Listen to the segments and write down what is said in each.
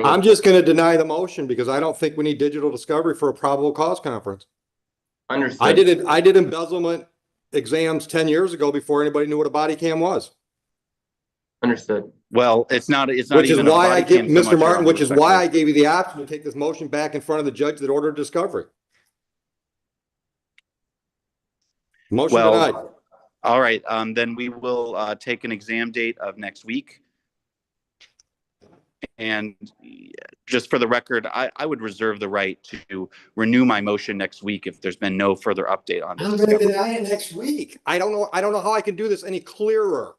I'm just going to deny the motion because I don't think we need digital discovery for a probable cause conference. Understood. I did embezzlement exams 10 years ago before anybody knew what a body cam was. Understood. Well, it's not Which is even why a I body give cam so Mr. much, Martin, Your which is Honor, why I respectfully. gave you the option to take this motion back in front of the judge that ordered discovery. Motion denied. Well, all right, then we will take an exam date of next week. And just for the record, I would reserve the right to renew my motion next week if there's been no further update on this I'm going to discovery. deny it next week. I don't know how I can do this any clearer.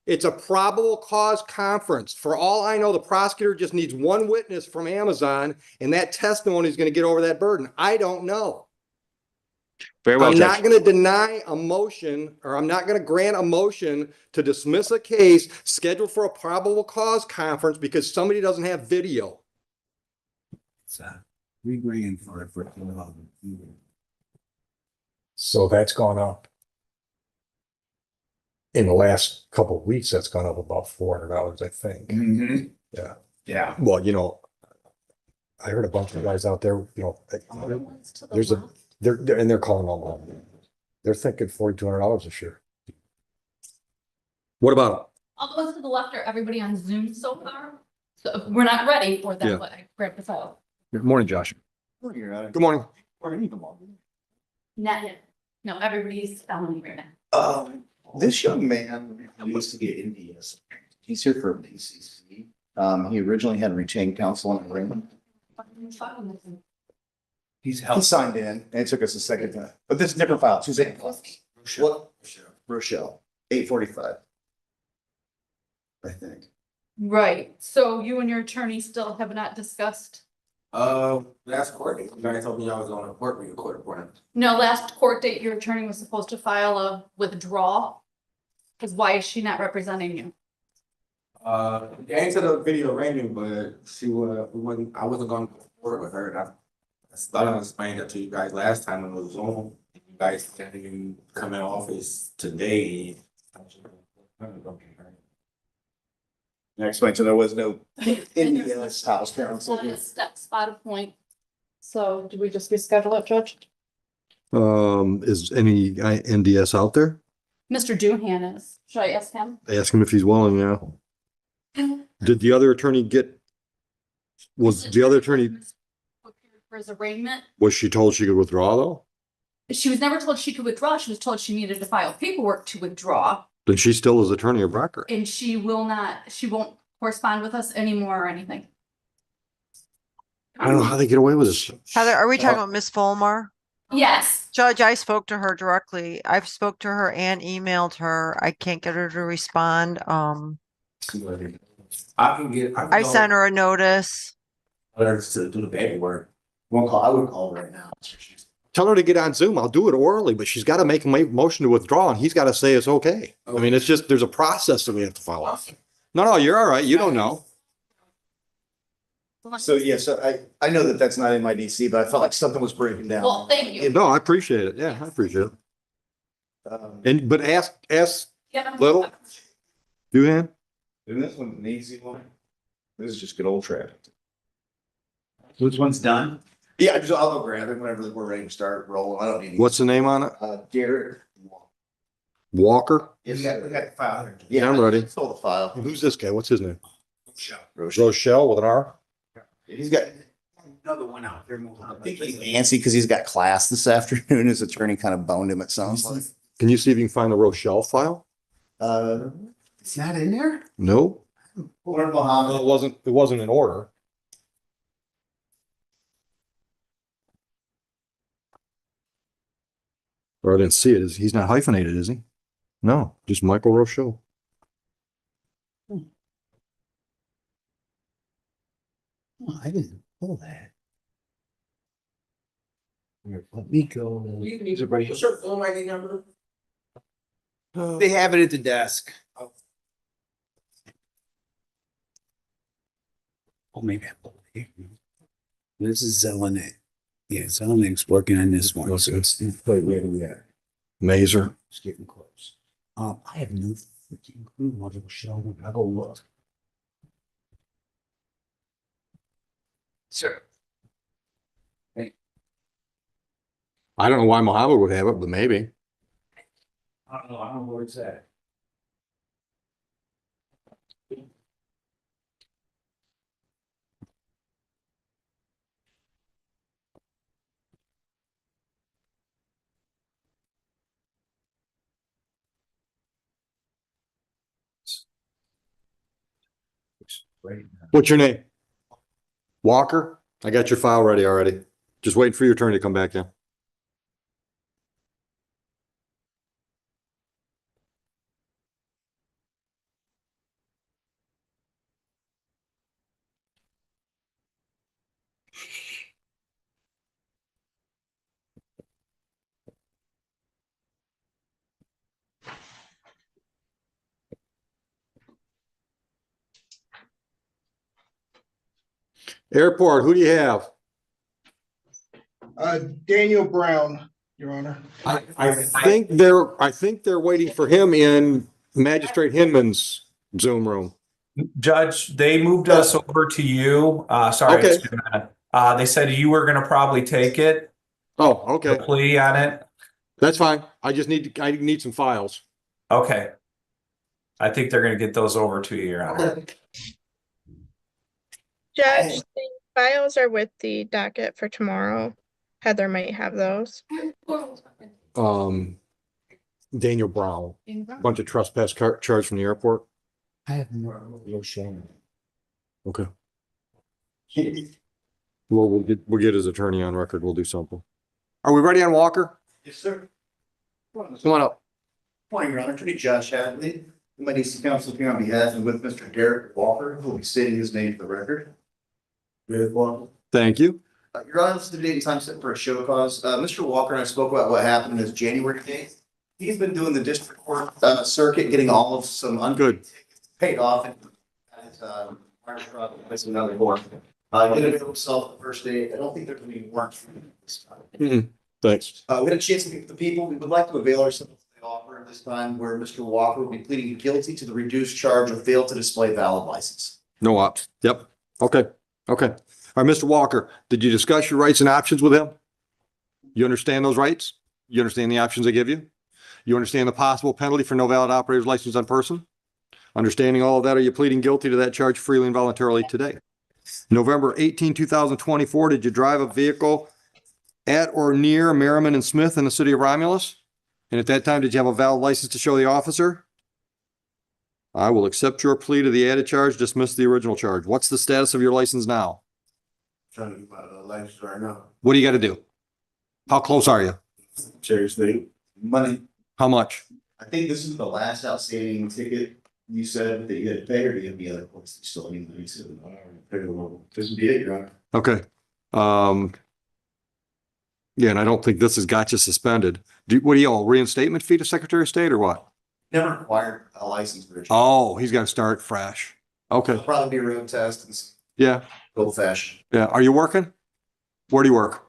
It's a probable cause conference. For all I know, the prosecutor just needs one witness from Amazon, and that testimony is going to get over that burden. I don't know. Very well, I'm Judge. not going to deny a motion, or I'm not going to grant a motion to dismiss a case scheduled for a probable cause conference because somebody doesn't have video. It's $3,000 for it. So that's gone up. In the last couple of weeks, that's gone up about $400, I think. Mm-hmm. Yeah. Yeah. Well, you know, I heard a bunch of guys out there, you know, they're calling on. They're thinking $4,200 this year. What about All the ones to the left are everybody on Zoom so far. So we're not ready for that, Yeah. but I grabbed this out. Good morning, Josh. Good morning. Not yet. No, everybody's felony right now. This young man used to get NDS. He's here for PCC. He originally had retained counsel in the ring. He signed in and it took us a second time, but this is different file. Who's it? What? Rochelle, 845. I think. Right, so you and your attorney still have not discussed? Last court, you guys told me I was on a court appointment. No, last court date, your attorney was supposed to file a withdrawal. Cause why is she not representing you? They answered the video ranging, but I wasn't going to court with her. I thought I explained that to you guys last time when it was on. You guys can come in office today. I explained to there was no NDS house counsel. Spot a point. So do we just reschedule it, Judge? Is any NDS out there? Mr. Doohan is. Should I ask him? Ask him if he's willing now. Did the other attorney was the other attorney, For his arraignment? was she told she could withdraw though? She was never told she could withdraw. She was told she needed to file paperwork to withdraw. Then she still is attorney of record. And she won't correspond with us anymore or anything. I don't know how they get away with this. Heather, are we talking about Miss Fulmer? Yes. Judge, I spoke to her directly. I've spoke to her and emailed her. I can't get her to respond. I sent her a notice. To do the paperwork. I would call right now. Tell her to get on Zoom. I'll do it orally, but she's got to make a motion to withdraw and he's got to say it's okay. I mean, it's just, there's a process that we have to follow. No, you're all right. You don't know. So, yeah, so I know that that's not in my DC, but I felt like something was breaking down. Well, thank you. No, I appreciate it. Yeah, I appreciate it. But ask Yeah. Little. Doohan. And this one's an easy one. This is just good old traffic. Which one's done? Yeah, I'll go grab it whenever we're ready to start rolling. I don't need. What's the name on it? Garrett. Walker. We got the file here. Yeah, I'm ready. Stole the file. Who's this guy? What's his name? Rochelle. Rochelle with an R. He's got. Another one out there. I think he's antsy because he's got class this afternoon. His attorney kind of boned him, it sounds like. Can you see if you can find the Rochelle file? It's not in there? No. Lord No, Muhammad. it wasn't in order. Or I didn't see it. He's not hyphenated, is he? No, just Michael Rochelle. Oh, I didn't pull that. Here, let me go. You can use it right here. What's your phone ID number? They have it at the desk. Oh, maybe I pulled it here. This is Zelenik. Yeah, Zelenik's working on this one. So it's quite where we are. Mazer. It's getting close. I have no freaking clue what it will show. I'll go look. Sure. I don't know why Mohammed would have it, but maybe. I don't know where it's at. What's your name? Walker? I got your file ready already. Just waiting for your turn to come back in. Airport, who do you have? Daniel Brown, Your Honor. I think they're waiting for him in Magistrate Hinman's Zoom room. Judge, they moved us over to you. Sorry. Okay. It's been a minute. They said you were gonna probably take it, Oh, the okay. plea on it. That's fine. I need some files. Okay. I think they're gonna get those over to you, Your Honor. Judge, the files are with the docket for tomorrow. Heather might have those. Daniel Brown, bunch of trespass charge from the airport. I have no shame. Okay. Well, we'll get his attorney on record. We'll do something. Are we ready on Walker? Yes, sir. Come on up. Morning, Your Honor. Attorney Josh Hadley. My DC counsel here on behalf and with Mr. Derek Walker, who will be stating his name for the record. Derek Walker. Thank you. Your Honor, this is the date and time set for a show cause. Mr. Walker and I spoke about what happened in his January date. He's been doing the district court circuit, getting all of some Good. paid off and place another court. Did it himself the first day. I don't think there's any warrant for him this time. Thanks. We had a chance to meet with the people. We would like to avail ourselves of the offer at this time where Mr. Walker will be pleading guilty to the reduced charge of fail to display valid license. No ops. Yep. Okay. Okay. All right, Mr. Walker, did you discuss your rights and options with him? You understand those rights? You understand the options they give you? You understand the possible penalty for no valid operator's license on person? Understanding all of that, are you pleading guilty to that charge freely and voluntarily today? November 18, 2024, did you drive a vehicle at or near Merriman and Smith in the city of Romulus? And at that time, did you have a valid license to show the officer? I will accept your plea to the added charge, dismiss the original charge. What's the status of your license now? Trying to get my license right now. What do you got to do? How close are you? Seriously. Money. How much? I think this is the last outstanding ticket you said that you had to pay, or do you have any other points that you still need to do? This would be it, Your Honor. Okay. Yeah, and I don't think this has got you suspended. What do you owe? Reinstatement fee to Secretary of State or what? Never required a license for it. Oh, he's got to start fresh. Okay. It'll probably be a road test and Yeah. old fashioned. Yeah. Are you working? Where do you work?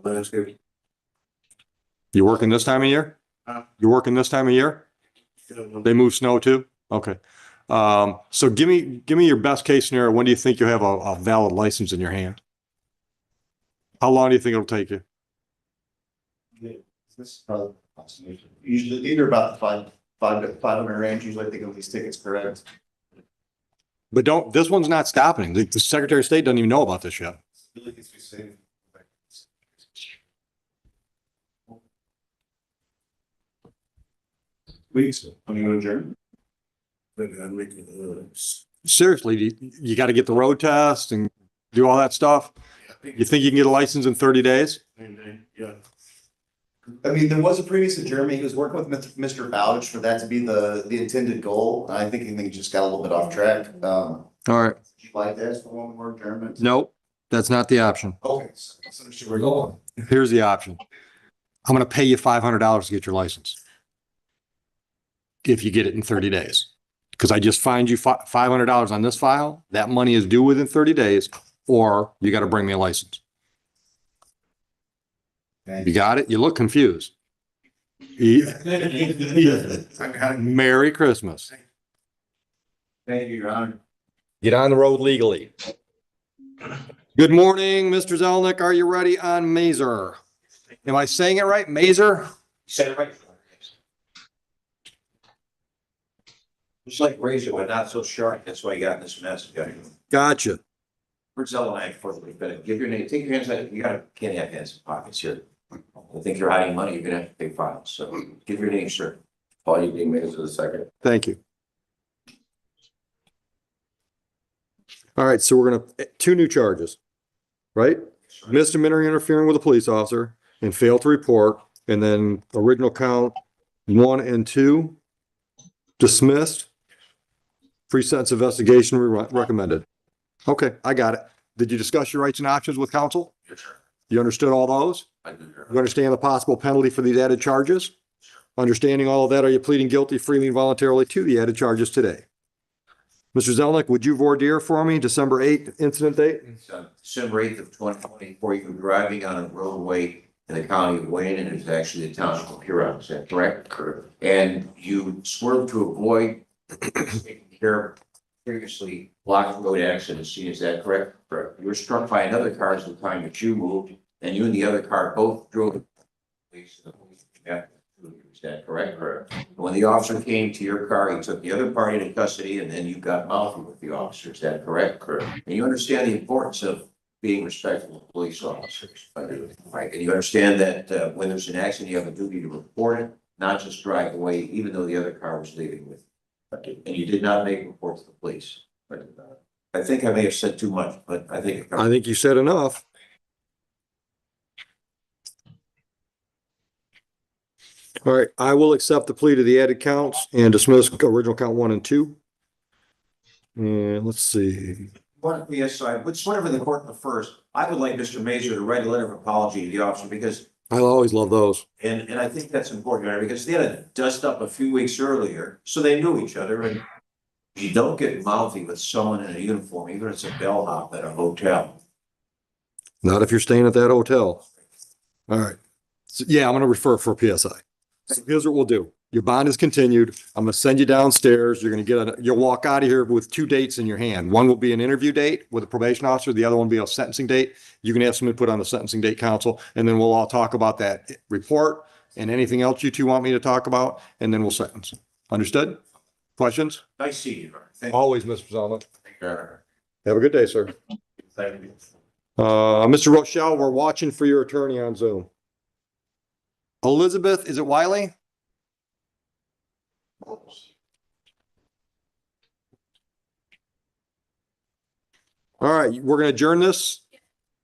Landscape. You working this time of year? You working this time of year? They move snow too? Okay. So give me your best case scenario. When do you think you'll have a valid license in your hand? How long do you think it'll take you? This is probably usually either about the 500 range. Usually I think of these tickets correct. But this one's not stopping. The Secretary of State doesn't even know about this yet. Please, I'm going to adjourn. Seriously, you got to get the road test and do all that stuff. You think you can get a license in 30 days? Yeah. I mean, there was a previous adjournment. He was working with Mr. Bowditch for that to be the intended goal. I think he just got a little bit off track. All right. Would you like to ask for one more adjournment? Nope, that's not the option. Okay, so we're going. Here's the option. I'm going to pay you $500 to get your license. If you get it in 30 days. Because I just fined you $500 on this file. That money is due within 30 days, or you got to bring me a license. You got it? You look confused. Merry Christmas. Thank you, Your Honor. Get on the road legally. Good morning, Mr. Zelnick. Are you ready on Mazer? Am I saying it right? Mazer? Said it right. Just like razor, but not so sharp. That's why you got in this mess. Gotcha. For Zelnick, for give your name, take your hands out. Can't have hands in pockets here. I think you're hiding money. You're gonna have to pay fines. So give your name, sir. Paul, you being made as a second. Thank you. All right, so we're gonna, two new charges, right? Misdemeanor interfering with a police officer and fail to report, and then original count 1 and 2 dismissed. Pre-sentence investigation recommended. Okay, I got it. Did you discuss your rights and options with counsel? Yes, sir. You understood all those? I do. You understand the possible penalty for these added charges? Understanding all of that, are you pleading guilty freely and voluntarily to the added charges today? Mr. Zelnick, would you voir dire for me, December 8th incident date? It's December 8th of 2024. You were driving on a roadway in the county of Wayne, and it was actually the township of Huron. Is that correct? Correct. And you swerved to avoid taking care of previously blocked road accident scene. Is that correct? Correct. You were struck by another car at the time that you moved, and you and the other car both drove the police. Is that correct? Correct. When the officer came to your car, he took the other party into custody, and then you got mouthy with the officer. Is that correct? Correct. And you understand the importance of being respectful of police officers, right? And you understand that when there's an accident, you have a duty to report it, not just drive away, even though the other car was leaving with you. And you did not make a report to the police. But I think I may have said too much, but I think you said enough. All right, I will accept the plea to the added counts and dismiss original count 1 and 2. And let's see. One PSI, which whatever the court prefers, I would like Mr. Mazer to write a letter of apology to the officer because, I always love those. and I think that's important, right? Because they had a dust up a few weeks earlier, so they knew each other, and you don't get mouthy with someone in a uniform, even if it's a bellhop at a hotel. Not if you're staying at that hotel. All right. So, yeah, I'm gonna refer for PSI. So here's what we'll do. Your bond is continued. I'm gonna send you downstairs. You're gonna you'll walk out of here with 2 dates in your hand. One will be an interview date with a probation officer. The other one will be a sentencing date. You can have some input on the sentencing date, counsel, and then we'll all talk about that report and anything else you two want me to talk about, and then we'll sentence. Understood? Questions? Nice seeing you. Thank you. Always, Mr. Zelnick. Thank you. Have a good day, sir. Thank you. Mr. Rochelle, we're watching for your attorney on Zoom. Elizabeth, is it Wiley? All right, we're gonna adjourn this.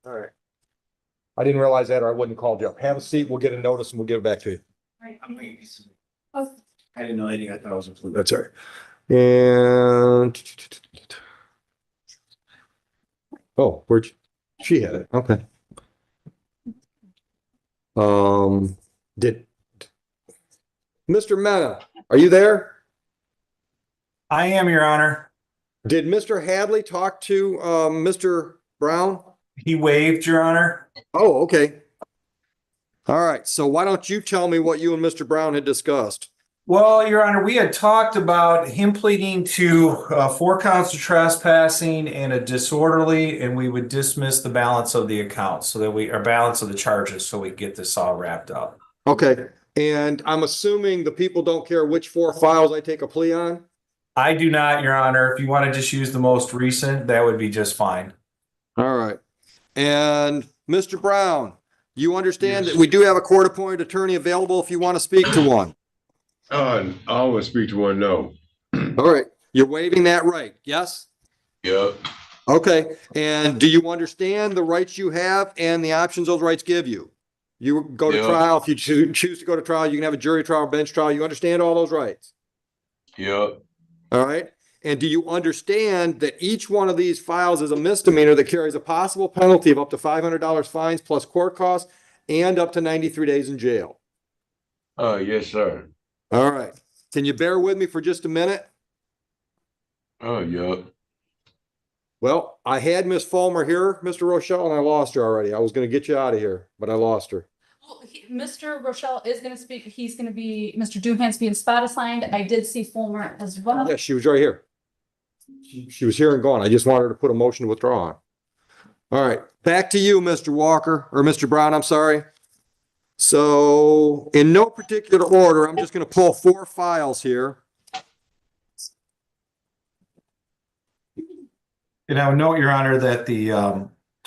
All right. I didn't realize that, or I wouldn't have called you up. Have a seat. We'll get a notice and we'll give it back to you. Oh, I didn't know anything. I thought I was included. That's all right. And oh, she had it. Okay. Did Mr. Mena, are you there? I am, Your Honor. Did Mr. Hadley talk to Mr. Brown? He waived, Your Honor. Oh, okay. All right. So why don't you tell me what you and Mr. Brown had discussed? Well, Your Honor, we had talked about him pleading to 4 counts of trespassing and a disorderly, and we would dismiss the balance of the account so that our balance of the charges so we get this all wrapped up. Okay. And I'm assuming the people don't care which 4 files I take a plea on? I do not, Your Honor. If you want to just use the most recent, that would be just fine. All right. And Mr. Brown, you understand that we do have a court-appointed attorney available if you want to speak to one? I always speak to one, no. All right. You're waiving that right, yes? Yep. Okay. And do you understand the rights you have and the options those rights give you? You go to Yep. trial. If you choose to go to trial, you can have a jury trial, bench trial. You understand all those rights? Yep. All right. And do you understand that each one of these files is a misdemeanor that carries a possible penalty of up to $500 fines plus court costs and up to 93 days in jail? Yes, sir. All right. Can you bear with me for just a minute? Yep. Well, I had Miss Fulmer here, Mr. Rochelle, and I lost her already. I was going to get you out of here, but I lost her. well, Mr. Rochelle is gonna speak. He's gonna be, Mr. Duhan's being spot assigned. I did see Fulmer as well. Yeah, she was right here. She was here and gone. I just wanted her to put a motion to withdraw on. All right, back to you, Mr. Walker, or Mr. Brown, I'm sorry. So in no particular order, I'm just going to pull 4 files here. And I would note, Your Honor, that the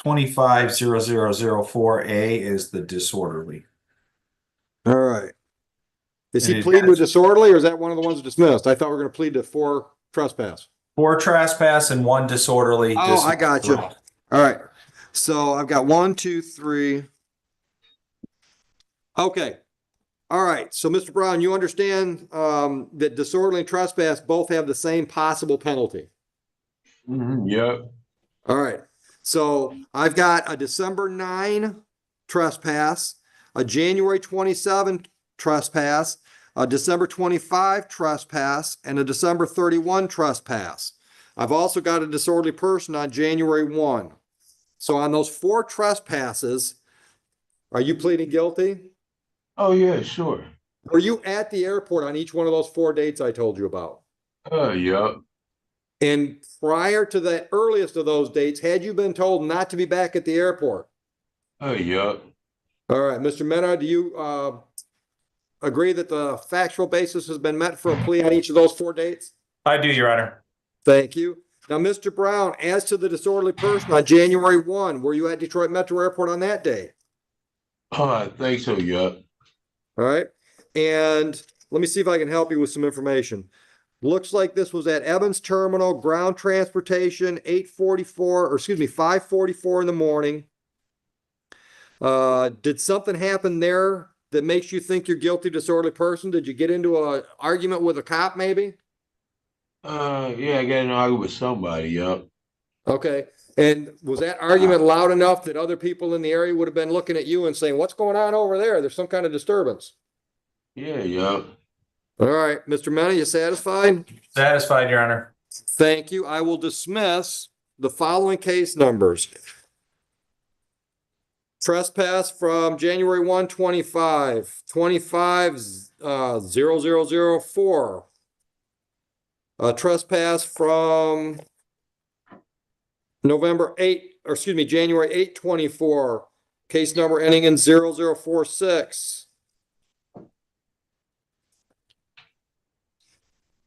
250004A is the disorderly. All right. Is And he it pleading with has- disorderly or is that one of the ones dismissed? I thought we were going to plead to 4 trespass. 4 trespass and 1 disorderly. Oh, I got you. All right. So I've got 1, 2, 3. Okay. All right. So Mr. Brown, you understand that disorderly and trespass both have the same possible penalty. Yep. All right. So I've got a December 9 trespass, a January 27 trespass, a December 25 trespass, and a December 31 trespass. I've also got a disorderly person on January 1. So on those 4 trespasses, are you pleading guilty? Oh, yeah, sure. Were you at the airport on each one of those 4 dates I told you about? Yep. And prior to the earliest of those dates, had you been told not to be back at the airport? Yep. All right, Mr. Menard, do you agree that the factual basis has been met for a plea on each of those 4 dates? I do, Your Honor. Thank you. Now, Mr. Brown, as to the disorderly person on January 1, were you at Detroit Metro Airport on that day? I think so, yep. All right. And let me see if I can help you with some information. Looks like this was at Evans Terminal, ground transportation, 5:44 in the morning. Did something happen there that makes you think you're guilty disorderly person? Did you get into an argument with a cop maybe? Yeah, I got in an argument with somebody, yep. Okay. And was that argument loud enough that other people in the area would have been looking at you and saying, what's going on over there? There's some kind of disturbance. Yeah, yep. All right, Mr. Mena, you satisfied? Satisfied, Your Honor. Thank you. I will dismiss the following case numbers. Trespass from January 1, 25, 0004. Trespass from January 8, 24. Case number ending in 0046.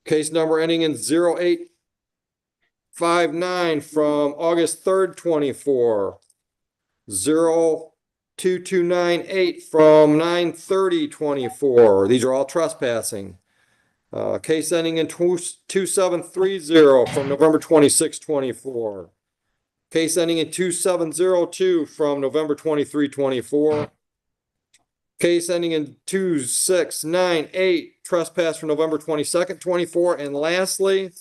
Case number ending in 0859 from August 3rd, 24. 02298 from 9/30/24. These are all trespassing. Case ending in 2730 from November 26, 24. Case ending in 2702 from November 23, 24. Case ending in 2698, trespass from November 22nd, 24. And lastly,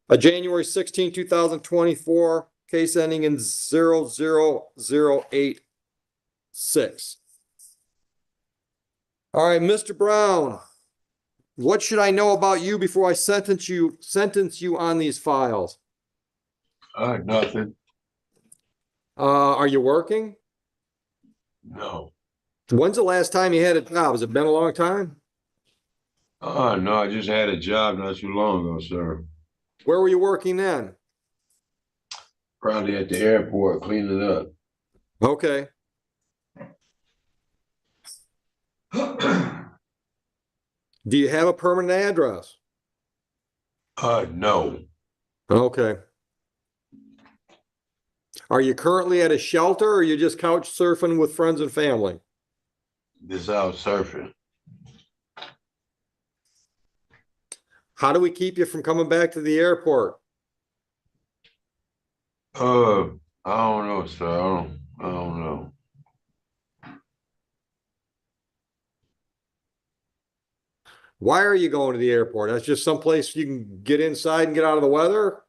a January 16, 2024, case ending in 00086. All right, Mr. Brown, what should I know about you before I sentence you on these files? Nothing. Are you working? No. When's the last time you had a job? Has it been a long time? No, I just had a job not too long ago, sir. Where were you working then? Probably at the airport cleaning up. Okay. Do you have a permanent address? No. Okay. Are you currently at a shelter or are you just couch surfing with friends and family? This out surfing. How do we keep you from coming back to the airport? I don't know, sir. I don't know. Why are you going to the airport? That's just someplace you can get inside and get out of the weather?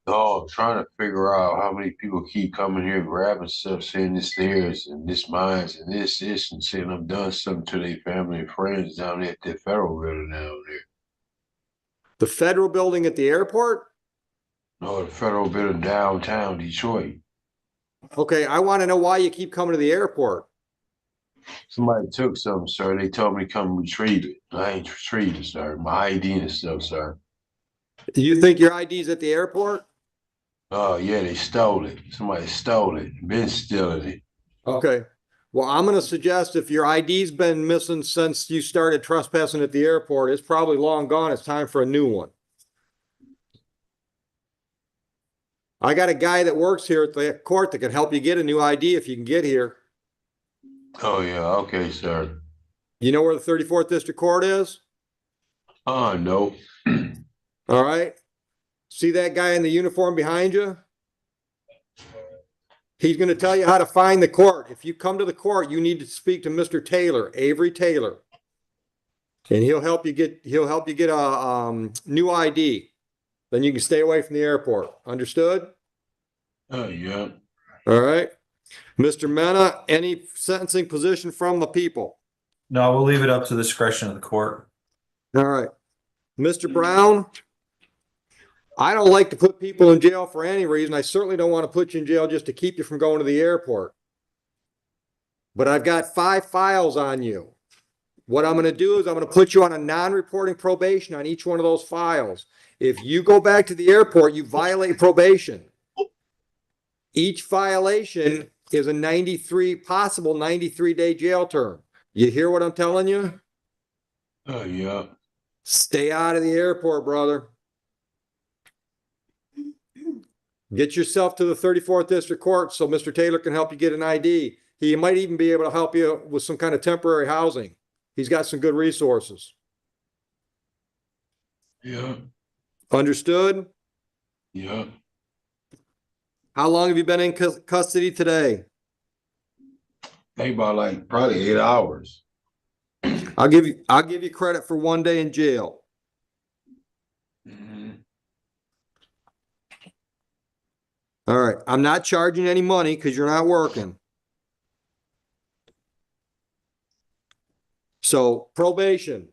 No, I'm trying to figure out how many people keep coming here grabbing stuff, saying this theirs and this mine's and this, and saying I've done something to their family and friends down there at the federal building down there. The federal building at the airport? No, the federal building downtown Detroit. Okay, I want to know why you keep coming to the airport. Somebody took something, sir. They told me to come retrieve it. I ain't retrieved it, sir. My ID and stuff, sir. Do you think your ID's at the airport? Oh, yeah, they stole it. Somebody stole it. Been stealing it. Okay. Well, I'm gonna suggest if your ID's been missing since you started trespassing at the airport, it's probably long gone. It's time for a new one. I got a guy that works here at the court that can help you get a new ID if you can get here. Oh, yeah, okay, sir. You know where the 34th District Court is? No. All right. See that guy in the uniform behind you? He's going to tell you how to find the court. If you come to the court, you need to speak to Mr. Taylor, Avery Taylor. And he'll help you get a new ID. Then you can stay away from the airport. Understood? Oh, yeah. All right. Mr. Mena, any sentencing position from the people? No, we'll leave it up to the discretion of the court. All right. Mr. Brown, I don't like to put people in jail for any reason. I certainly don't want to put you in jail just to keep you from going to the airport. But I've got 5 files on you. What I'm going to do is I'm going to put you on a non-reporting probation on each one of those files. If you go back to the airport, you violate probation. Each violation is a possible 93-day jail term. You hear what I'm telling you? Oh, yeah. Stay out of the airport, brother. Get yourself to the 34th District Court so Mr. Taylor can help you get an ID. He might even be able to help you with some kind of temporary housing. He's got some good resources. Yeah. Understood? Yeah. How long have you been in custody today? They about like probably 8 hours. I'll give you credit for 1 day in jail. Mhm. All right. I'm not charging any money because you're not working. So probation,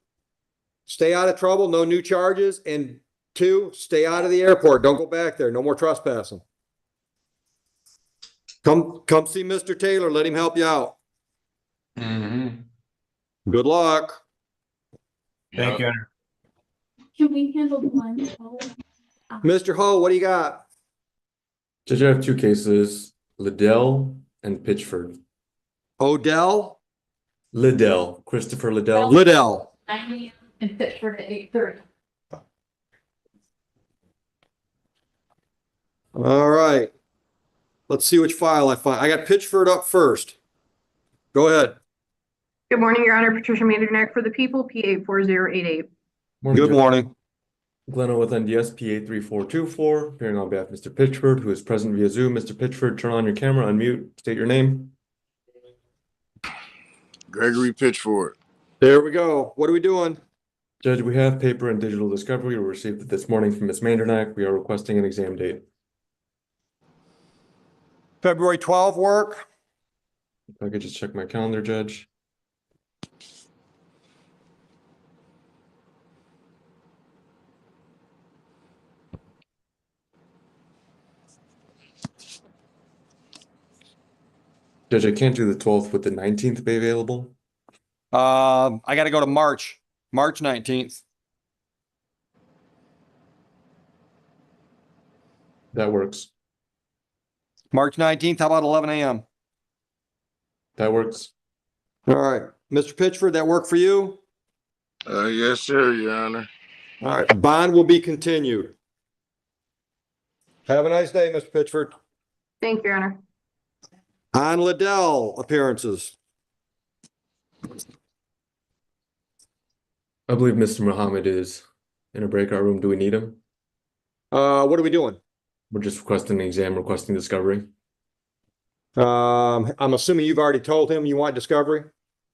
stay out of trouble, no new charges. And 2, stay out of the airport. Don't go back there. No more trespassing. Come see Mr. Taylor. Let him help you out. Mm-hmm. Good luck. Thank you. Can we handle one? Mr. Ho, what do you got? Judge, I have 2 cases, Liddell and Pitchford. Odell? Liddell, Christopher Liddell. Liddell. 9 a.m. and Pittsburgh at 8:30. All right. Let's see which file I find. I got Pitchford up first. Go ahead. Good morning, Your Honor. Patricia Mandernack for the people, P 84088. Good morning. Glenna with NDS PA3424, appearing on behalf of Mr. Pitchford, who is present via Zoom. Mr. Pitchford, turn on your camera, unmute, state your name. Gregory Pitchford. There we go. What are we doing? Judge, we have paper and digital discovery. We received it this morning from Ms. Mandernack. We are requesting an exam date. February 12 work? If I could just check my calendar, Judge. Judge, I can't do the 12th. Would the 19th be available? I got to go to March 19th. That works. March 19th, how about 11 a.m.? That works. All right. Mr. Pitchford, that work for you? Yes, sir, Your Honor. All right. Bond will be continued. Have a nice day, Mr. Pitchford. Thank you, Your Honor. On Liddell appearances. I believe Mr. Muhammad is in a breakout room. Do we need him? What are we doing? We're just requesting an exam, requesting discovery. I'm assuming you've already told him you want discovery?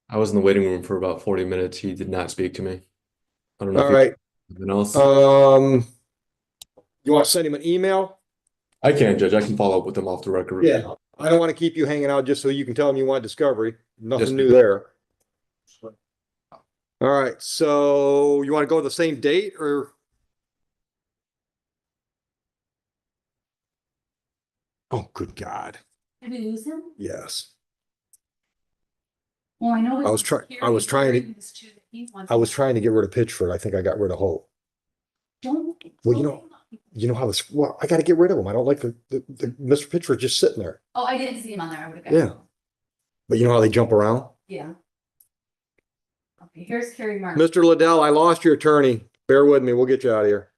I was in the waiting room for about 40 minutes. He did not speak to me. I don't know. All right. Anything else? You want to send him an email? I can, Judge. I can follow up with him off the record. Yeah. I don't want to keep you hanging out just so you can tell him you want discovery. Nothing Yes, new there. All right. So you want to go with the same date or? Oh, good God. Did we lose him? Yes. Well, I know. I was trying to get rid of Pitchford. I think I got rid of Hope. Don't. Well, you know, You know how this, well, I gotta get rid of him. I don't like the Mr. Pitchford just sitting there. Oh, I didn't see him on there. I would have. Yeah. But you know how they jump around? Yeah. Okay, here's Carrie Martin. Mr. Liddell, I lost your attorney. Bear with me. We'll get you out of here.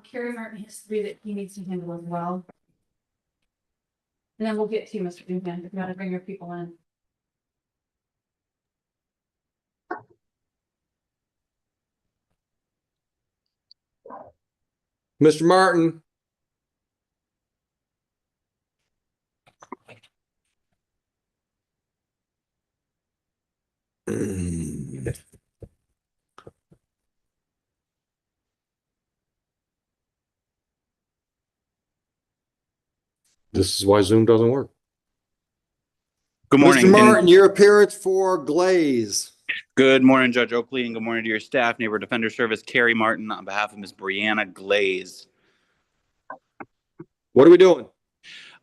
Carrie Martin has 3 that he needs to handle as well. And then we'll get to you, Mr. Dugan. You gotta bring your people in. Mr. Martin. This is why Zoom doesn't work. Good morning. Mr. Martin, your appearance for Glaze. Good morning, Judge Oakley, and good morning to your staff, Neighborhood Defender Service, Carrie Martin, on behalf of Ms. Brianna Glaze. What are we doing?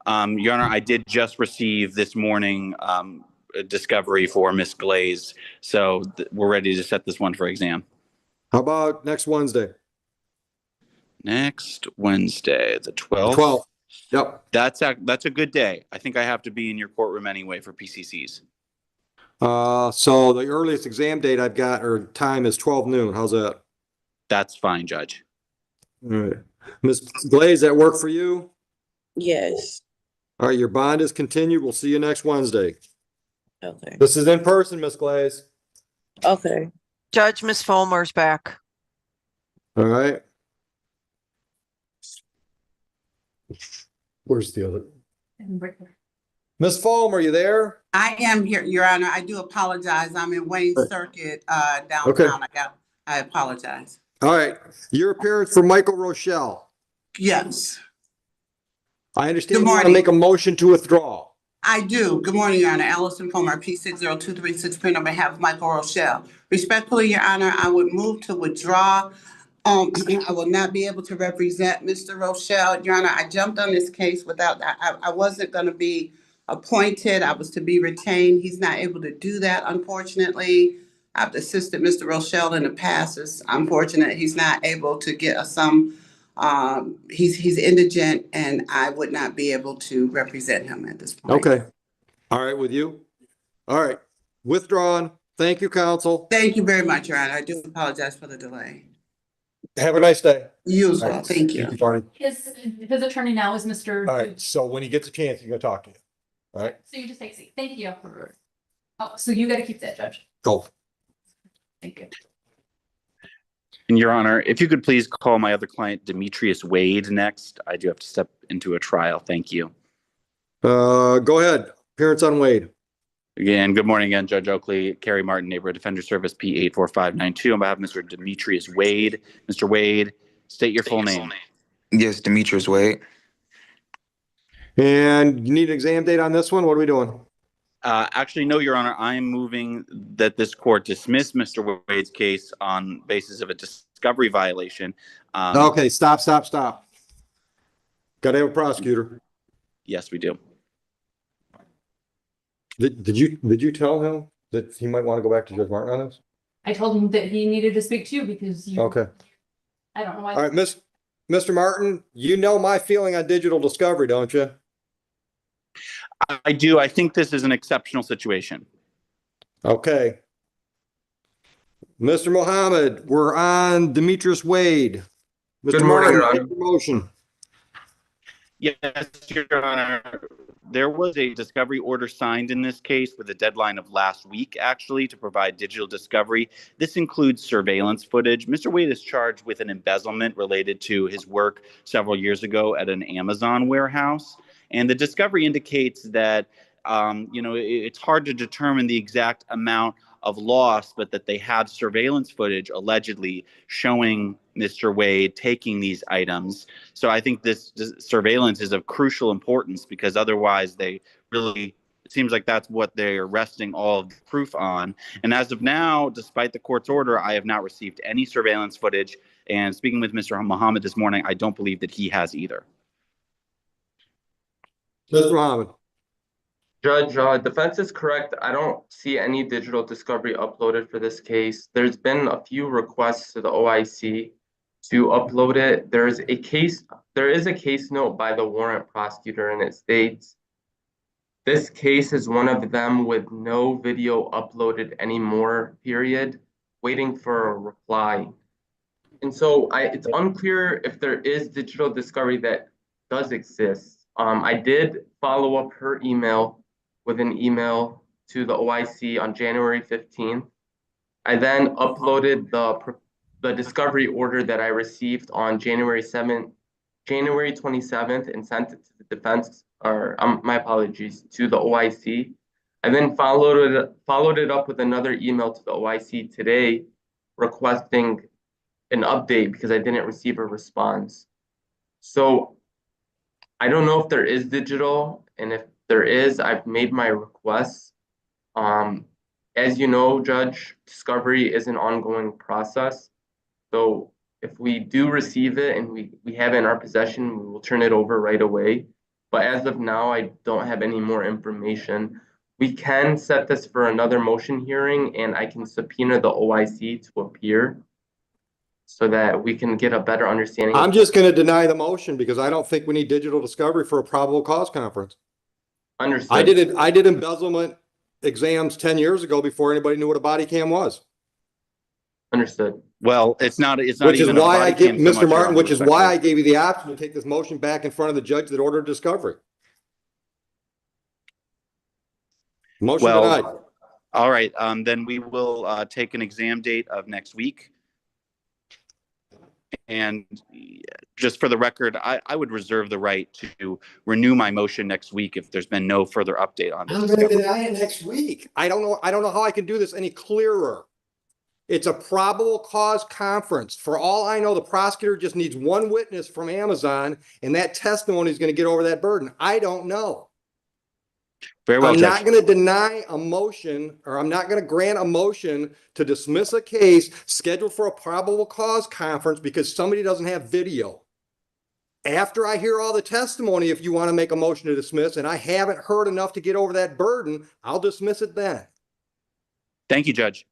Your Honor, I did just receive this morning a discovery for Ms. Glaze, so we're ready to set this one for exam. How about next Wednesday? Next Wednesday, the 12th. 12th. Yep. That's a good day. I think I have to be in your courtroom anyway for PCCs. So the earliest exam date I've got or time is 12 noon. How's that? That's fine, Judge. All right. Ms. Glaze, that work for you? Yes. All right, your bond is continued. We'll see you next Wednesday. Okay. This is in person, Ms. Glaze. Okay. Judge, Miss Fulmer's back. All right. Where's the other? Ms. Fulmer, you there? I am here, Your Honor. I do apologize. I'm in Wayne Circuit, downtown. Okay. I apologize. All right. Your appearance for Michael Rochelle. Yes, I understand Good you want to morning. make a motion to withdraw. I do. Good morning, Your Honor. Allison Fulmer, P60236, print on behalf of Michael Rochelle. Respectfully, Your Honor, I would move to withdraw. I will not be able to represent Mr. Rochelle. Your Honor, I jumped on this case without, I wasn't gonna be appointed. I was to be retained. He's not able to do that, unfortunately. I've assisted Mr. Rochelle in the past. It's unfortunate he's not able to get us some, he's indigent and I would not be able to represent him at this point. Okay. All right, with you? All right. Withdrawn. Thank you, counsel. Thank you very much, Your Honor. I do apologize for the delay. Have a nice day. You as All well. right. Thank you. Barney. His attorney now is Mr. All right, so when he gets a chance, he's gonna talk to you. All right, So you just take a seat. Thank you. Oh, so you gotta keep that, Judge. go. Thank you. And Your Honor, if you could please call my other client, Demetrius Wade, next. I do have to step into a trial. Thank you. Go ahead. Appearance on Wade. Again, good morning again, Judge Oakley, Carrie Martin, Neighborhood Defender Service, P84592. On behalf of Mr. Demetrius Wade. Mr. Wade, state your full name. Yes, Demetrius Wade. And you need an exam date on this one? What are we doing? Actually, no, Your Honor. I am moving that this court dismiss Mr. Wade's case on basis of a discovery violation. Okay, stop. Gotta have a prosecutor. Yes, we do. Did you tell him that he might want to go back to Judge Martin on this? I told him that he needed to speak to you because you. Okay. I don't know why. All right, Mr. Martin, you know my feeling on digital discovery, don't you? I do. I think this is an exceptional situation. Okay. Mr. Mohammed, we're on Demetrius Wade. Mr. Good morning, Your Martin, Honor. make your motion. Yes, Your Honor. There was a discovery order signed in this case with a deadline of last week, actually, to provide digital discovery. This includes surveillance footage. Mr. Wade is charged with an embezzlement related to his work several years ago at an Amazon warehouse. And the discovery indicates that, it's hard to determine the exact amount of loss, but that they have surveillance footage allegedly showing Mr. Wade taking these items. So I think this surveillance is of crucial importance because otherwise it seems like that's what they're resting all of the proof on. And as of now, despite the court's order, I have not received any surveillance footage. And speaking with Mr. Muhammad this morning, I don't believe that he has either. Mr. Muhammad. Judge, defense is correct. I don't see any digital discovery uploaded for this case. There's been a few requests to the OIC to upload it. There is a case note by the warrant prosecutor, and it states, "This case is one of them with no video uploaded anymore, period, waiting for a reply." And so it's unclear if there is digital discovery that does exist. I did follow up her email with an email to the OIC on January 15th. I then uploaded the discovery order that I received on January 27th, and sent it to the defense, or my apologies, to the OIC. I then followed it up with another email to the OIC today requesting an update because I didn't receive a response. So I don't know if there is digital, and if there is, I've made my requests. As you know, Judge, discovery is an ongoing process. So if we do receive it and we have it in our possession, we will turn it over right away. But as of now, I don't have any more information. We can set this for another motion hearing, and I can subpoena the OIC to appear so that we can get a better understanding. I'm just going to deny the motion because I don't think we need digital discovery for a probable cause conference. Understood. I did embezzlement exams 10 years ago before anybody knew what a body cam was. Understood. Well, it's not Which is even a why I body give cam so Mr. much, Your Martin, Honor, which is why I respectfully. gave you the option to take this motion back in front of the judge that ordered discovery. Motion denied. All right, then we will take an exam date of next week. And just for the record, I would reserve the right to renew my motion next week if there's been no further update on I'm this. going to deny it next week. I don't know how I can do this any clearer. It's a probable cause conference. For all I know, the prosecutor just needs one witness from Amazon, and that testimony is going to get over that burden. I don't know. Very well, I'm Judge. not going to deny a motion, or I'm not going to grant a motion to dismiss a case scheduled for a probable cause conference because somebody doesn't have video. After I hear all the testimony, if you want to make a motion to dismiss, and I haven't heard enough to get over that burden, I'll dismiss it then. Thank you, Judge.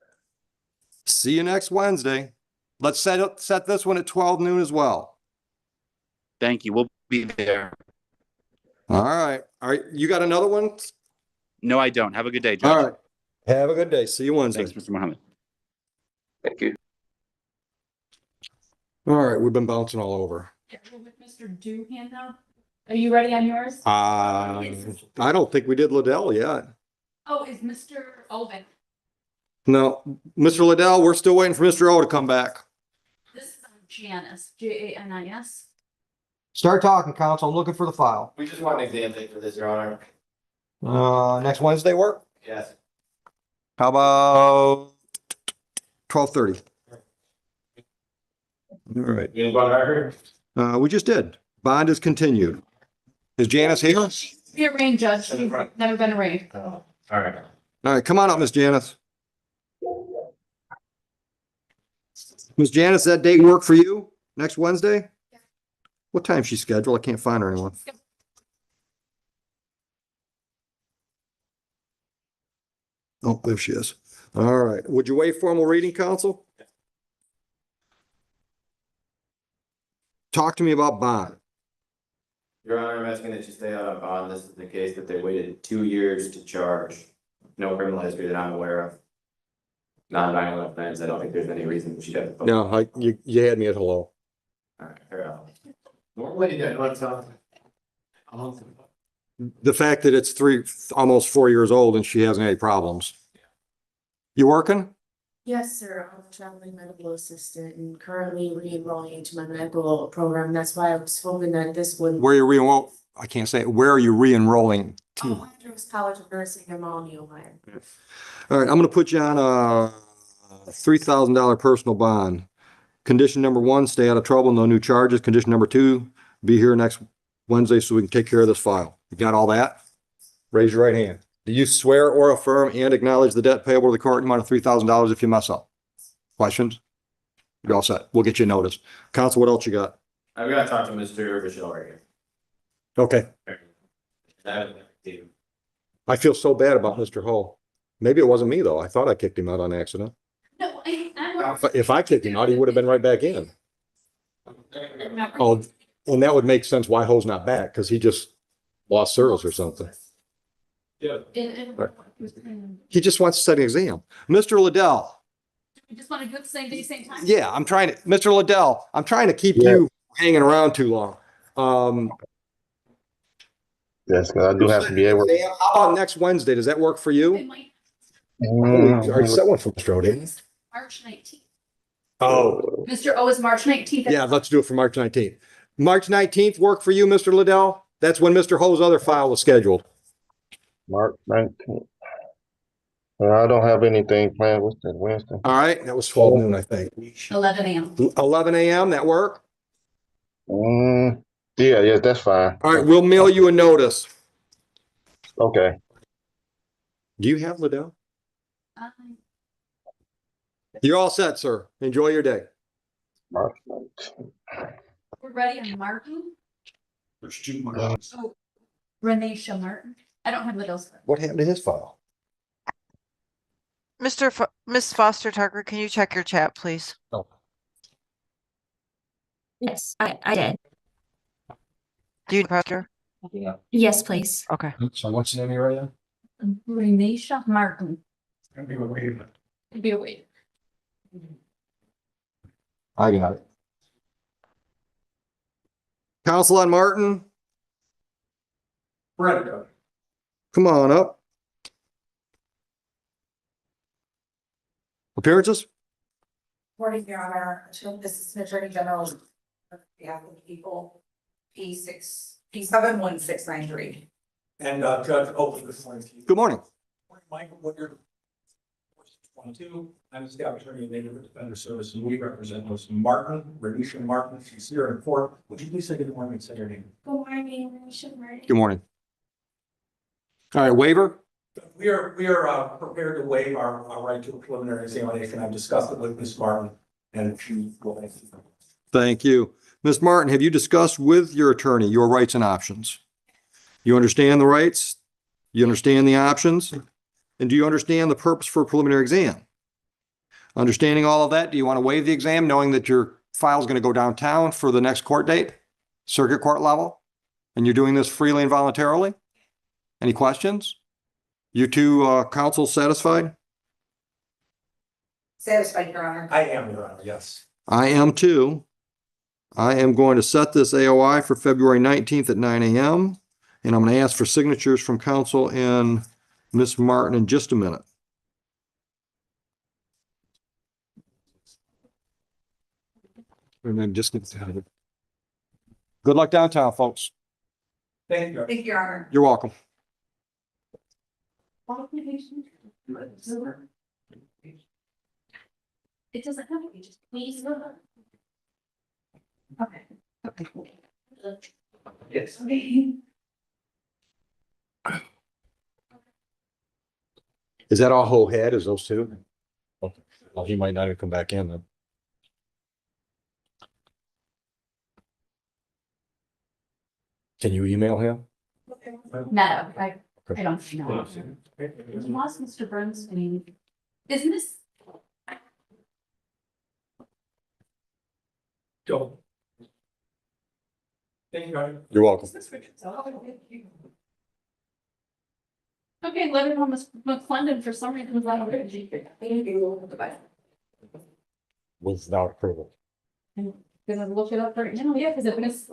See you next Wednesday. Let's set this one at 12 noon as well. Thank you. We'll be there. All right. All right. You got another one? No, I don't. Have a good day, Judge. All right. Have a good day. See you Wednesday. Thanks, Mr. Mohammed. Thank you. All right. We've been bouncing all over. With Mr. Doohan now. Are you ready on yours? I don't think we did Liddell yet. Oh, is Mr. Owen? No, Mr. Liddell, we're still waiting for Mr. O to come back. This is Janice, Janis. Start talking, counsel. I'm looking for the file. We just want an exam date for this, Your Honor. Next Wednesday work? Yes. How about 12:30? All right. You want to record? We just did. Bond is continued. Is Janice here? Be a rain judge. She's never been arraigned. All right. All right, come on up, Miss Janice. Miss Janice, that date work for you? Next Wednesday? Yeah. What time is she scheduled? I can't find her anymore. Oh, there she is. All right. Would you waive formal reading, counsel? Talk to me about bond. Your Honor, I'm asking that you stay out on bond. This is the case that they waited 2 years to charge. No criminal history that I'm aware of. Non-violent offense. I don't think there's any reason she doesn't. No, you had me at hello. All right, fair enough. Normally, I don't tell. The fact that it's almost 4 years old and she hasn't had any problems. You working? Yes, sir. I'm a traveling medical assistant and currently re-enrolling into my medical program. That's why I was hoping that this would. Where are you I can't say it. Where are you re-enrolling to? Andrews College of Nursing in Maloney, Ohio. All right, I'm gonna put you on a $3,000 personal bond. Condition number 1, stay out of trouble, no new charges. Condition number 2, be here next Wednesday so we can take care of this file. You got all that? Raise your right hand. Do you swear or affirm and acknowledge the debt payable to the court in the amount of $3,000 if you mess up? Questions? You're all set. We'll get you a notice. Counsel, what else you got? I've got to talk to Mr. Judicial right here. Okay. I feel so bad about Mr. Hull. Maybe it wasn't me though. I thought I kicked him out on accident. No, If I kicked him out, he would have been right back in. Oh, and that would make sense why Ho's not back, because he just lost service or something. He just wants to set an exam. Mr. Liddell. We just want to do it the same day, same time? Yeah, Mr. Liddell, I'm trying to keep you hanging around too long. Yes, because I do have to be able. How about next Wednesday? Does that work for you? Mm, I set one for Mr. O'Day. March 19th. Oh, Mr. O is March 19th. yeah, let's do it for March 19th. March 19th work for you, Mr. Liddell? That's when Mr. Ho's other file was scheduled. March 19th. I don't have anything planned. What's that, Wednesday? All right, that was 12 noon, I think. 11 a.m. 11 a.m., that work? Yeah, that's fine. All right, we'll mail you a notice. Okay. Do you have Liddell? You're all set, sir. Enjoy your day. March 19th. We're ready on Martin. There's two Martins. Oh, Renisha Martin. I don't have Liddell's. What happened to his file? Miss Foster Tucker, can you check your chat, please? Oh. Yes, I did. Do you prosecutor? Yes, please. Okay. So what's the name you right now? Renisha Martin. Gonna be a waiver. It'd be a wait. I got it. Counsel on Martin, come on up. Appearances? Morning, Your Honor. Assistant Attorney General on behalf of the people, P71693. And Judge Oakley this morning. Good morning. Michael Woodard, 22. I'm the staff attorney in Neighborhood Defender Service, and we represent Ms. Martin, Renisha Martin. She's here in court. Would you please say good morning and say your name? Good morning, Renisha Martin. Good morning. All right, waiver? We are prepared to waive our right to a preliminary examination. I've discussed it with Ms. Martin, and she will answer. Thank you. Ms. Martin, have you discussed with your attorney your rights and options? You understand the rights? You understand the options? And do you understand the purpose for a preliminary exam? Understanding all of that, do you want to waive the exam knowing that your file is going to go downtown for the next court date, circuit court level? And you're doing this freely and voluntarily? Any questions? You two counsel satisfied? Satisfied, Your Honor. I am, Your Honor, yes. I am too. I am going to set this AOI for February 19th at 9 a.m. And I'm going to ask for signatures from counsel and Ms. Martin in just a minute. And then just good luck downtown, folks. Thank you. Thank you, Your Honor. You're welcome. It doesn't have to be just please. Okay. Okay. Yes. Is that all Ho had? Is those two? Okay. Well, he might not even come back in then. Can you email him? No, I don't know. You lost Mr. Burns. I mean, isn't this? Don't. Thank you, Your Honor. You're welcome. Okay, let it on Miss McClendon for some reason was not already. Thank you. Goodbye. Without approval. I'm gonna look it up right now. Yeah, because it was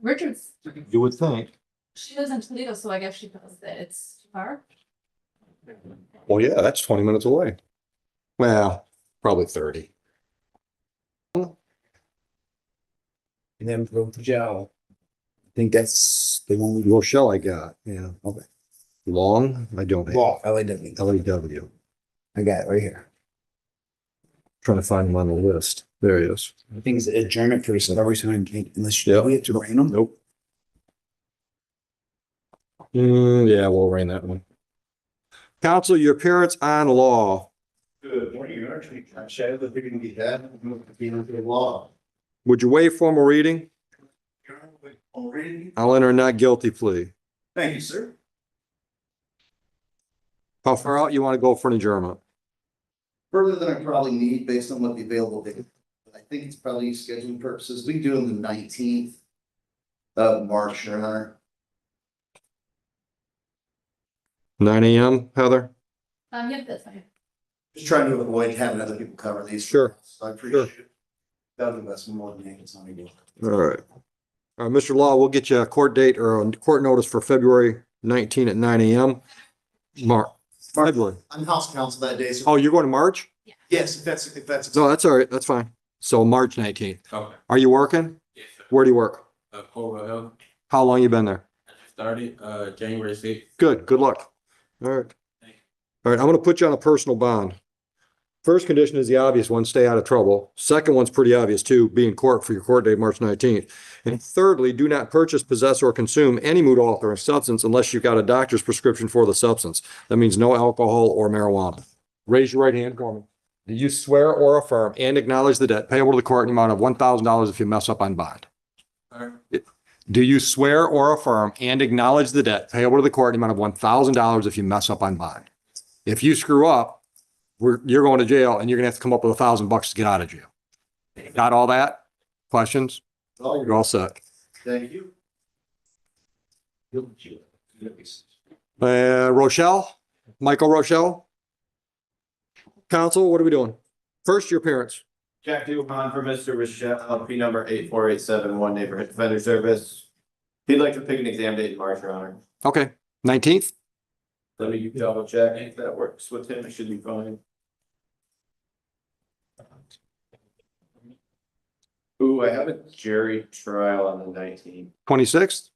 Richards. You would think. She lives in Toledo, so I guess she knows that it's far. Well, yeah, that's 20 minutes away. Well, probably 30. And then Rochelle. I think that's the one we. Rochelle I got, yeah. Okay. Long, I don't have. Law, LAW. LAW. I got it right here. Trying to find him on the list. There he is. I think it's adjournment for discovery, so unless you, we have to rain them. Nope. Yeah, we'll arraign that one. Counsel, your appearance on law. Good morning, Your Honor. I'm Shad, the big be had, the law. Would you waive formal reading? Already. I'll enter a not guilty plea. Thank you, sir. How far out you want to go for an adjournment? Further than I probably need based on what the available data. I think it's probably scheduling purposes. We can do it on the 19th of March, Your Honor. 9 a.m., Heather? Yeah, that's fine. Just trying to avoid having other people cover these. Sure. So I appreciate it. That'll give us more than it's on me. All right. Mr. Law, we'll get you a court date or a court notice for February 19 at 9 a.m. February. I'm house counsel that day, so. Oh, you're going to March? Yes, if that's. No, that's all right. That's fine. So March 19th. Okay. Are you working? Yes, sir. Where do you work? Courtroom Hill. How long you been there? Started, January 6th. Good. Good luck. All right. All right. I'm going to put you on a personal bond. First condition is the obvious one, stay out of trouble. Second one's pretty obvious too, be in court for your court date, March 19th. And thirdly, do not purchase, possess, or consume any mood altering substance unless you've got a doctor's prescription for the substance. That means no alcohol or marijuana. Raise your right hand for me. Do you swear or affirm and acknowledge the debt payable to the court in the amount of $1,000 if you mess up on bond? Do you swear or affirm and acknowledge the debt payable to the court in the amount of $1,000 if you mess up on bond? If you screw up, you're going to jail and you're gonna have to come up with $1,000 to get out of jail. Got all that? Questions? You're all set. Thank you. Rochelle, Michael Rochelle. Counsel, what are we doing? First, your parents. Jack Dupont for Mr. Rochelle, P number 84871, Neighborhood Defender Service. He'd like to pick an exam date in March, Your Honor. Okay, 19th. Let me double check if that works with him. It should be fine. Ooh, I have a jury trial on the 19th. 26th.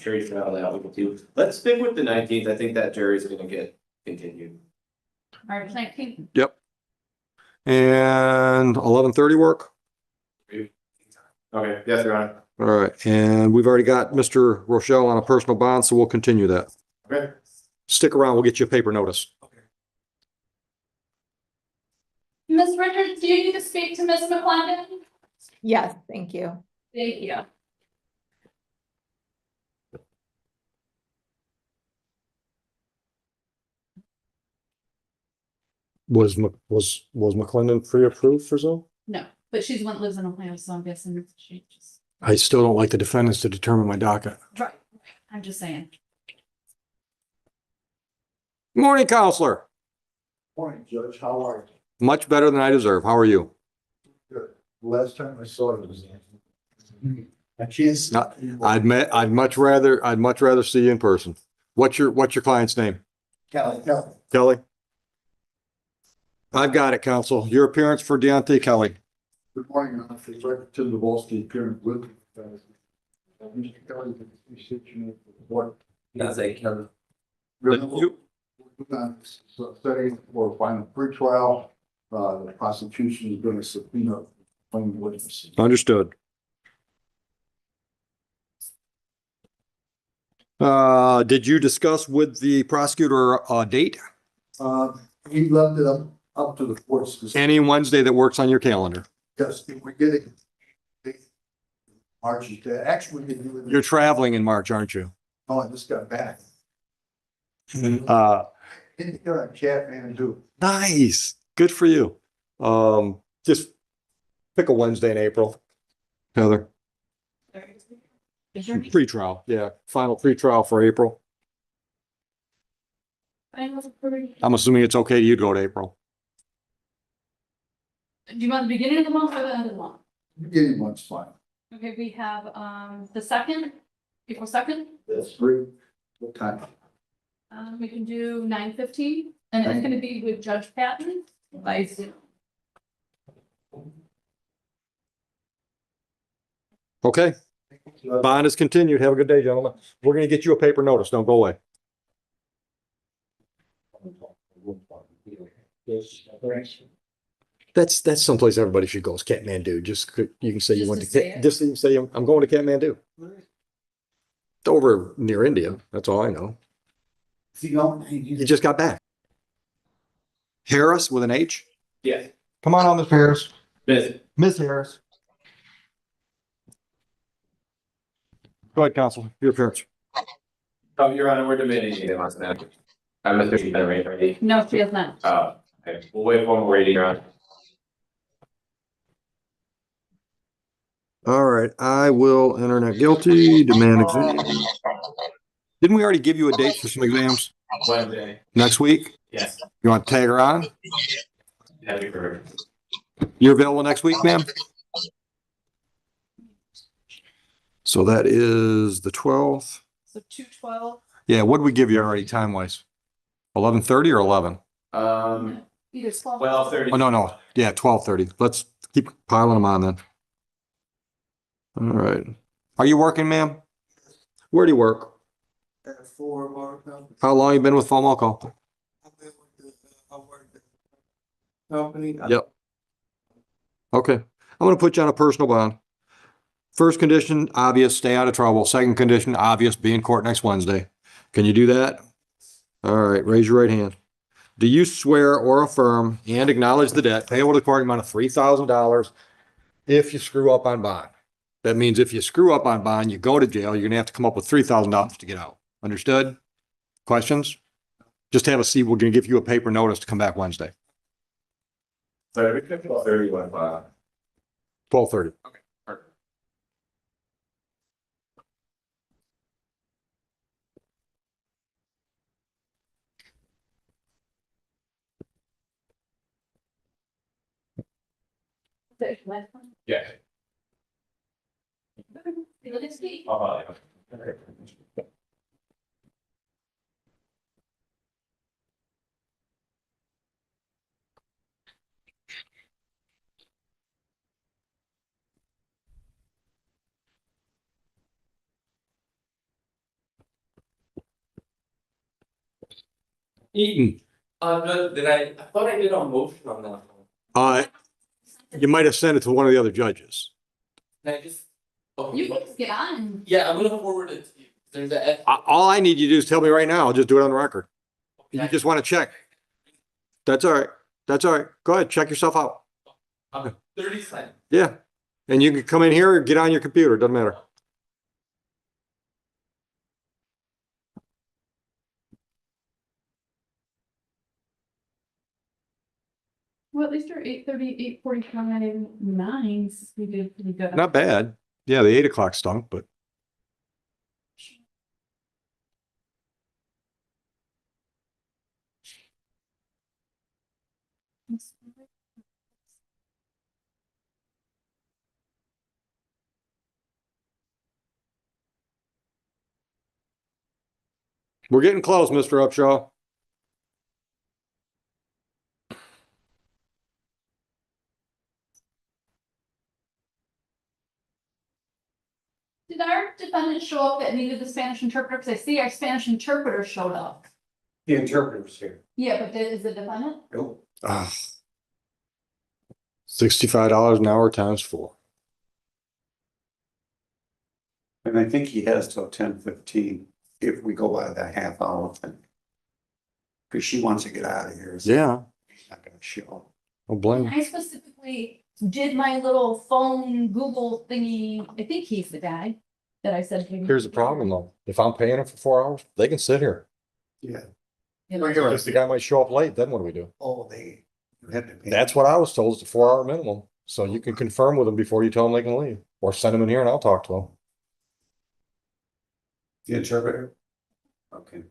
Jury trial that we can do. Let's stick with the 19th. I think that jury is gonna get continued. March 19th. Yep. And 11:30 work. Okay, yes, Your Honor. All right, and we've already got Mr. Rochelle on a personal bond, so we'll continue that. Okay. Stick around, we'll get you a paper notice. Ms. Richards, do you need to speak to Ms. McClendon? Yes, thank you. Thank you. Was McClendon pre-approved for so? No, but she's the one that lives in Ohio, so I'm guessing she just. I still don't like the defendants to determine my docket. Right. I'm just saying. Morning, counselor. Morning, Judge. How are you? Much better than I deserve. How are you? Good. Last time I saw it was. I can't. I'd much rather see you in person. What's your client's name? Kelly. I've got it, counsel. Your appearance for Deontay Kelly. Good morning, Your Honor. It's right to the Volsky appearance with. Mr. Kelly, you said you need what? That's a Kelly. Setting for final pretrial, the prosecution is going to subpoena plain witness. Understood. Did you discuss with the prosecutor a date? He left it up to the courts. Any Wednesday that works on your calendar. Yes, we're getting. March is dead. Actually, You're traveling in March, aren't you? oh, I just got back. Mm-hmm. In here at Kathmandu. Nice. Good for you. Just pick a Wednesday in April. Heather. Pre-trial, yeah. Final pre-trial for April. I'm assuming it's okay you'd go to April. Do you want the beginning of the month or the end of the month? Beginning month's fine. Okay, we have the 2nd, April 2nd. That's great. What time? We can do 9:15, and it's gonna be with Judge Patton by Zoom. Okay. Bond is continued. Have a good day, gentlemen. We're gonna get you a paper notice. Don't go away. That's someplace everybody should go. It's Kathmandu. Just you can say you went to just you can say I'm going to Kathmandu. It's over near India. That's all I know. You just got back. Harris with an H? Yeah. Come on, Miss Harris. Miss Harris. Go ahead, counsel. Your appearance. Oh, Your Honor, we're debating it on that. I'm Mr. Ready? No, she has not. Oh, okay. We'll wait for more reading, Your Honor. All right, I will enter not guilty, demand exam. Didn't we already give you a date for some exams Wednesday. next week? Yes. You want to tag her on? That'd be perfect. You're available next week, ma'am? So that is the 12th. So 2:12. Yeah, what did we give you already time-wise? 11:30 or 11? Either 12:30. Oh, no. Yeah, 12:30. Let's keep piling them on then. All right. Are you working, ma'am? Where do you work? How long you been with Fomoco? Company. Yep. Okay. I'm gonna put you on a personal bond. First condition, obvious, stay out of trouble. Second condition, obvious, be in court next Wednesday. Can you do that? All right, raise your right hand. Do you swear or affirm and acknowledge the debt payable to the court amount of $3,000 if you screw up on bond? That means if you screw up on bond, you go to jail, you're gonna have to come up with $3,000 to get out. Understood? Questions? Just have a seat. We're gonna give you a paper notice to come back Wednesday, So we could 12:30 when 12:30. Okay, perfect. Yeah. Eaton. I thought I did a motion on that one. You might have sent it to one of the other judges. Can I just? You can just get on. Yeah, I'm gonna forward it to you. There's a. All I need you to do is tell me right now. I'll just do it on the record. You just want to check. That's all right. That's all right. Go ahead, check yourself out. 30 seconds. Yeah. And you can come in here or get on your computer. Doesn't matter. Well, at least you're 8:30, 8:45, 9. We did pretty good. Not bad. Yeah, the 8 o'clock stunk, but we're getting close, Mr. Upshaw. Did our defendant show up that needed the Spanish interpreter? Because I see our Spanish interpreter showed up. The interpreter's here. Yeah, but is the defendant? Nope. $65 an hour times 4. And I think he has till 10:15 if we go by that half hour thing. Cause she wants to get out of here. so Yeah. He's not gonna show. I'll blame. I specifically did my little phone Google thingy. I think he's the guy that I said. Here's the problem though. If I'm paying them for 4 hours, they can sit here. Yeah. If the guy might show up late, then what do we do? Oh, you had to pay. That's what I was told. It's a 4-hour minimum. So you can confirm with them before you tell them they can leave or send them in here and I'll talk to them. The interpreter? Okay.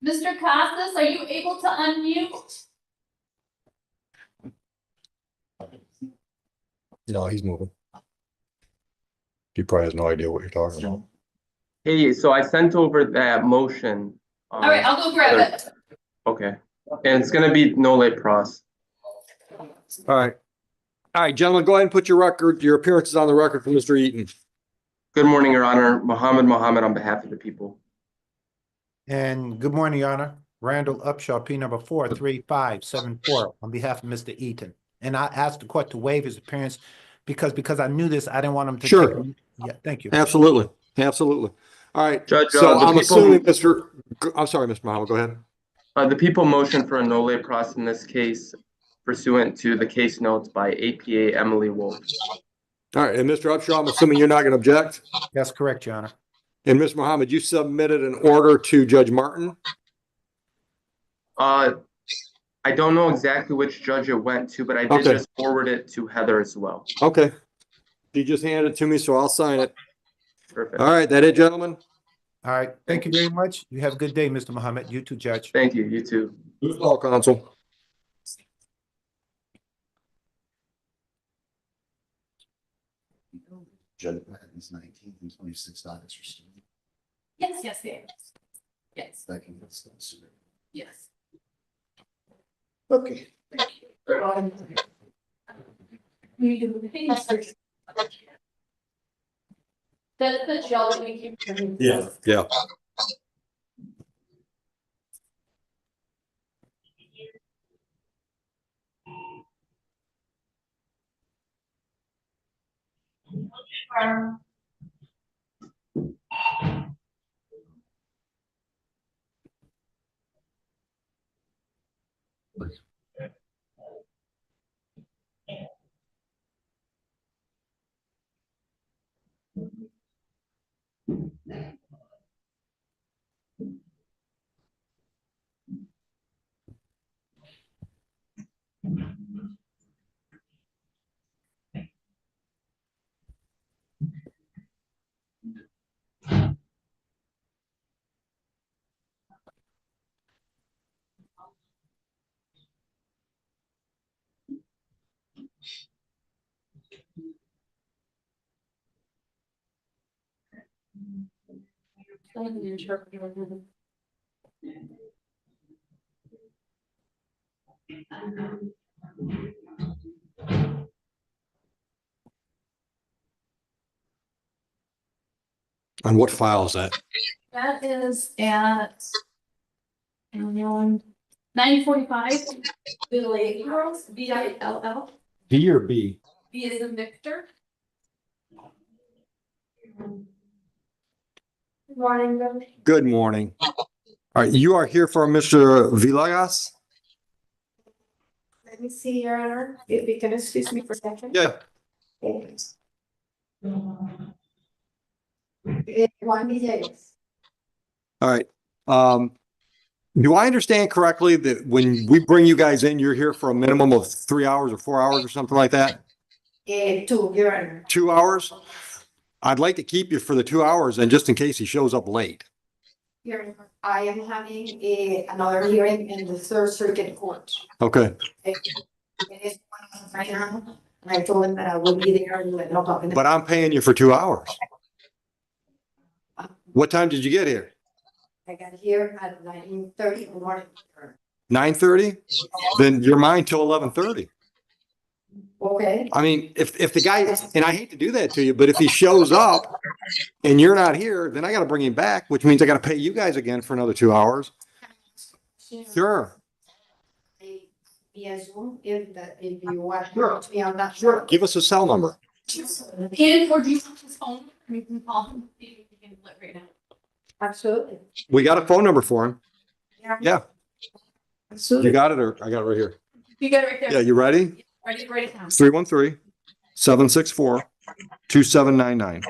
Mr. Costas, are you able to unmute? No, he's moving. He probably has no idea what you're talking about. Hey, so I sent over that motion. All right, I'll go grab it. Okay, and it's gonna be no late pros. All right. All right, gentlemen, go ahead and put your appearances on the record for Mr. Eaton. Good morning, Your Honor. Mohammed on behalf of the people. And good morning, Your Honor. Randall Upshaw, P number 43574 on behalf of Mr. Eaton. And I asked the court to waive his appearance because I knew this. I didn't want him to. Sure. Yeah, thank you. Absolutely. Absolutely. All right. Judge, So the I'm people- assuming I'm sorry, Mr. Mohammed, go ahead. The people motion for a no late pros in this case pursuant to the case notes by APA Emily Wolf. All right. And Mr. Upshaw, I'm assuming you're not going to object? That's correct, Your Honor. And Ms. Mohammed, you submitted an order to Judge Martin? I don't know exactly which judge it went to, but I did Okay. just forward it to Heather as well. Okay. You just handed it to me, so I'll sign it. Perfect. All right, that it, gentlemen? All right, thank you very much. You have a good day, Mr. Mohammed. You too, Judge. Thank you. You too. All counsel. Judge Patton's 19 and 26 dollars or something. Yes, yes, yes. Yes, That can get some sooner. yes. Okay. We do the things. That's the gel that we keep. Yeah. Yeah. On what file is that? That is at 9:45. Vill, VILL. D or B? B is in Victor. Good morning, Bill. Good morning. All right, you are here for Mr. Villegas? Let me see, Your Honor, if you can excuse me for a second. Yeah. Thanks. Juan Villegas. All right. Do I understand correctly that when we bring you guys in, you're here for a minimum of 3 hours or 4 hours or something like that? 2, Your Honor. 2 hours? I'd like to keep you for the 2 hours and just in case he shows up late. Your Honor, I am having another hearing in the Third Circuit Court. Okay. It is right now, and I told him that I will be there and no problem. But I'm paying you for 2 hours. What time did you get here? I got here at 9:30 in the morning. 9:30? Then you're mine till 11:30. Okay. I mean, if the guy, and I hate to do that to you, but if he shows up and you're not here, then I got to bring him back, which means I got to pay you guys again for another 2 hours. Sure. Via Zoom, if you want Sure. to be on that. Sure. Give us a cell number. And or do you want his phone? You can call him. You can do it right now. Absolutely. We got a phone number for him. Yeah. Absolutely. You got it, or I got it right here. You got it right there. Yeah, you ready? Ready, write it down. 313-764-2799.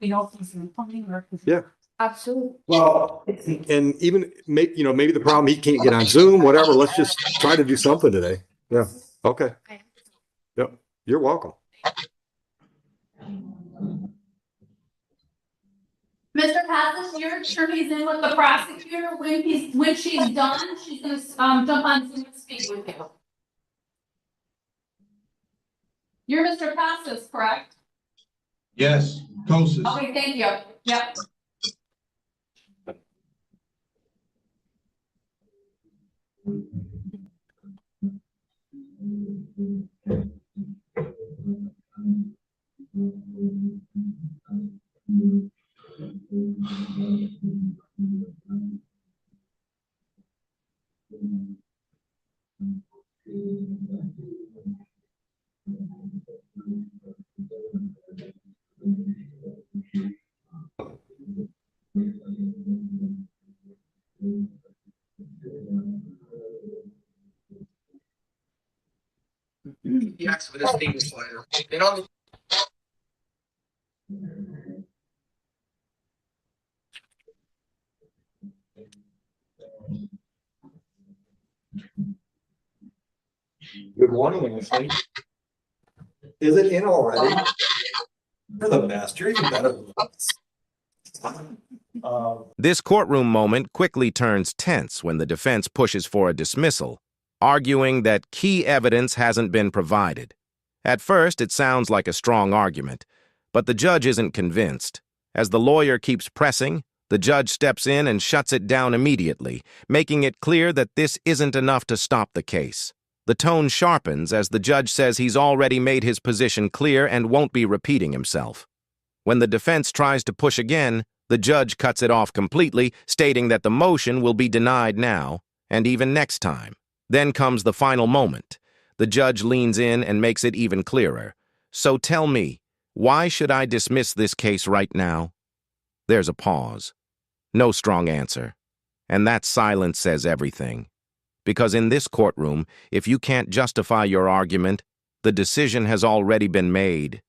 We all can see the phone or. Yeah. Absolutely. Well, and even maybe the problem, he can't get on Zoom, whatever. Let's just try to do something today. Yeah. Okay. Yep. You're welcome. Mr. Passes, your attorney's in with the prosecutor. When she's done, she's gonna jump on Zoom and speak with you. You're Mr. Passes, correct? Yes, Kosis. Okay, thank you. Yep. Yes, with a finger slider. And on the Good morning, Ashley. Is it in already? You're the best. You're even better than us. This courtroom moment quickly turns tense when the defense pushes for a dismissal, arguing that key evidence hasn't been provided. At first, it sounds like a strong argument, but the judge isn't convinced. As the lawyer keeps pressing, the judge steps in and shuts it down immediately, making it clear that this isn't enough to stop the case. The tone sharpens as the judge says he's already made his position clear and won't be repeating himself. When the defense tries to push again, the judge cuts it off completely, stating that the motion will be denied now, and even next time. Then comes the final moment. The judge leans in and makes it even clearer. So tell me, why should I dismiss this case right now? There's a pause. No strong answer. And that silence says everything. Because in this courtroom, if you can't justify your argument, the decision has already been made.